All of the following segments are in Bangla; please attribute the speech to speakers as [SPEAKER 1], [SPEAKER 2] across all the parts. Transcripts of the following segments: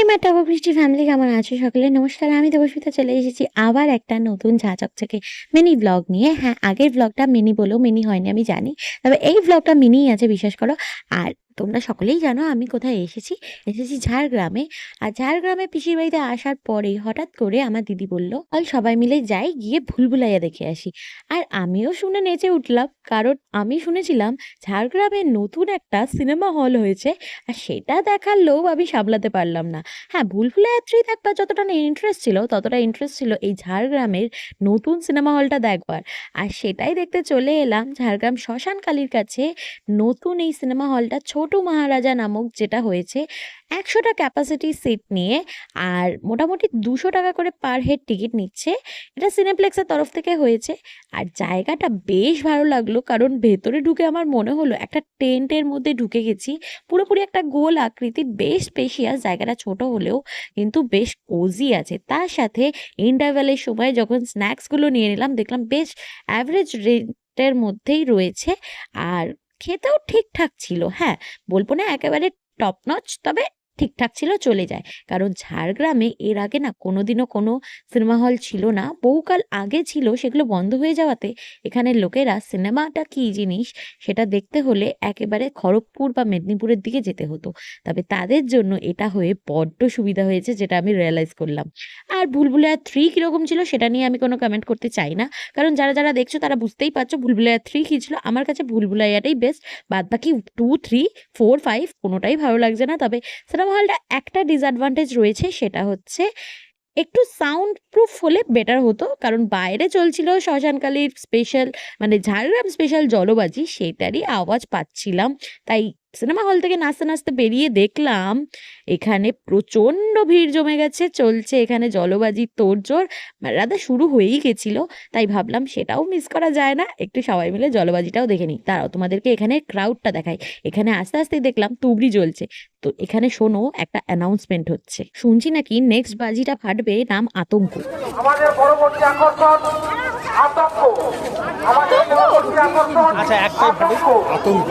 [SPEAKER 1] এই মা টগর বৃষ্টি ফ্যামিলি কেমন আছো সকলে? নমস্কার, আমি দেবস্মিতা চলে এসেছি আবার একটা নতুন ঝাঁ চকচকে মিনি ব্লগ নিয়ে। হ্যাঁ, আগের ব্লগটা মিনি বলেও মিনি হয়নি আমি জানি। তবে এই ব্লগটা মিনিই আছে বিশ্বাস করো। আর তোমরা সকলেই জানো আমি কোথায় এসেছি। এসেছি ঝাড়গ্রামে। আর ঝাড়গ্রামে পিসির বাড়িতে আসার পরেই হঠাৎ করে আমার দিদি বলল, "চল সবাই মিলে যাই, গিয়ে ভুলভুলাইয়া দেখে আসি।" আর আমিও শুনে নেচে উঠলাম। কারণ আমি শুনেছিলাম ঝাড়গ্রামে নতুন একটা সিনেমা হল হয়েছে। আর সেটা দেখার লোভ আমি সামলাতে পারলাম না। হ্যাঁ, ভুলভুলাইয়া 3 দেখবার যতটা না ইন্টারেস্ট ছিল, ততটা ইন্টারেস্ট ছিল এই ঝাড়গ্রামের নতুন সিনেমা হলটা দেখবার। আর সেটাই দেখতে চলে এলাম ঝাড়গ্রাম শ্মশানকালীর কাছে। নতুন এই সিনেমা হলটা ছোটু মহারাজা নামক যেটা হয়েছে ১০০টা ক্যাপাসিটি সিট নিয়ে। আর মোটামুটি ২০০ টাকা করে পার হেড টিকিট নিচ্ছে। এটা সিনেপ্লেক্সের তরফ থেকে হয়েছে। আর জায়গাটা বেশ ভালো লাগলো, কারণ ভেতরে ঢুকে আমার মনে হলো একটা টেন্টের মধ্যে ঢুকে গেছি। পুরোপুরি একটা গোল আকৃতি, বেশ স্পেশিয়াস। জায়গাটা ছোট হলেও কিন্তু বেশ কোজি আছে। তার সাথে ইন্টারভ্যালের সময় যখন স্ন্যাক্সগুলো নিয়ে নিলাম, দেখলাম বেশ অ্যাভারেজ রেটের মধ্যেই রয়েছে। আর খেতেও ঠিকঠাক ছিল। হ্যাঁ, বলবো না একেবারে টপ নচ, তবে ঠিকঠাক ছিল, চলে যায়। কারণ ঝাড়গ্রামে এর আগে না কোনোদিনও কোনো সিনেমা হল ছিল না। বহুকাল আগে ছিল, সেগুলো বন্ধ হয়ে যাওয়াতে এখানের লোকেরা সিনেমাটা কী জিনিস সেটা দেখতে হলে একেবারে খড়গপুর বা মেদিনীপুরের দিকে যেতে হতো। তবে তাদের জন্য এটা হয়ে বড্ড সুবিধা হয়েছে, যেটা আমি রিয়ালাইজ করলাম। আর ভুলভুলাইয়া 3 কিরকম ছিল সেটা নিয়ে আমি কোনো কমেন্ট করতে চাই না। কারণ যারা দেখছো তারা বুঝতেই পারছো ভুলভুলাইয়া 3 কী ছিল। আমার কাছে ভুলভুলাইয়াটাই বেস্ট। বাদবাকি 2, 3, 4, 5 কোনোটাই ভালো লাগছে না। তবে সিনেমা হলটা একটা ডিসঅ্যাডভান্টেজ রয়েছে, সেটা হচ্ছে একটু সাউন্ড প্রুফ হলে বেটার হতো। কারণ বাইরে চলছিল শ্মশানকালীর স্পেশাল, মানে ঝাড়গ্রাম স্পেশাল জলবাজি, সেটারই আওয়াজ পাচ্ছিলাম। তাই সিনেমা হল থেকে নাচতে নাচতে বেরিয়ে দেখলাম এখানে প্রচণ্ড ভিড় জমে গেছে। চলছে এখানে জলবাজির তোড়জোড়, রাধা শুরু হয়েই গেছিল। তাই ভাবলাম সেটাও মিস করা যায় না, একটু সবাই মিলে জলবাজিটাও দেখে নিই। দাঁড়াও তোমাদেরকে এখানে ক্রাউডটা দেখাই। এখানে আস্তে আস্তেই দেখলাম তুবড়ি জ্বলছে। তো এখানে শোনো, একটা অ্যানাউন্সমেন্ট হচ্ছে। শুনছি নাকি নেক্সট বাজিটা ফাটবে, নাম আতঙ্ক।
[SPEAKER 2] আমাদের পরবর্তী আকর্ষণ আতঙ্ক। আমাদের পরবর্তী আকর্ষণ
[SPEAKER 3] আচ্ছা, একটাই ফাটে
[SPEAKER 2] আতঙ্ক।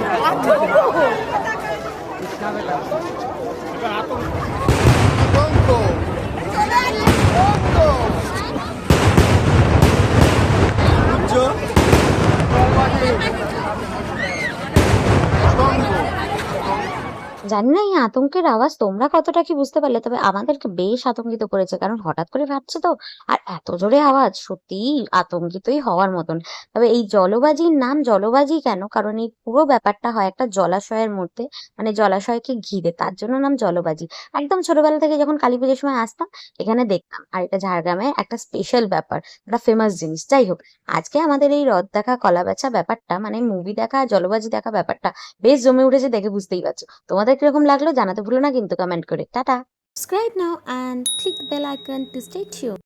[SPEAKER 1] জানি না এই আতঙ্কের আওয়াজ তোমরা কতটা কি বুঝতে পারলে, তবে আমাদেরকে বেশ আতঙ্কিত করেছে। কারণ হঠাৎ করে ফাটছে তো, আর এত জোরে আওয়াজ, সত্যিই আতঙ্কিতই হওয়ার মতন। তবে এই জলবাজির নাম জলবাজি কেন? কারণ এই পুরো ব্যাপারটা হয় একটা জলাশয়ের মধ্যে, মানে জলাশয়কে ঘিরে, তার জন্য নাম জলবাজি। একদম ছোটবেলা থেকে যখন কালী পুজোর সময় আসতাম এখানে দেখতাম। আর এটা ঝাড়গ্রামের একটা স্পেশাল ব্যাপার, একটা ফেমাস জিনিস। যাই হোক, আজকে আমাদের এই রথ দেখা কলা বেচা ব্যাপারটা, মানে মুভি দেখা জলবাজি দেখা ব্যাপারটা বেশ জমে উঠেছে, দেখে বুঝতেই পারছো। তোমাদের কিরকম লাগলো জানাতে ভুলো না কিন্তু কমেন্ট করে। Tata.
[SPEAKER 4] Subscribe now and click the bell icon to stay tuned.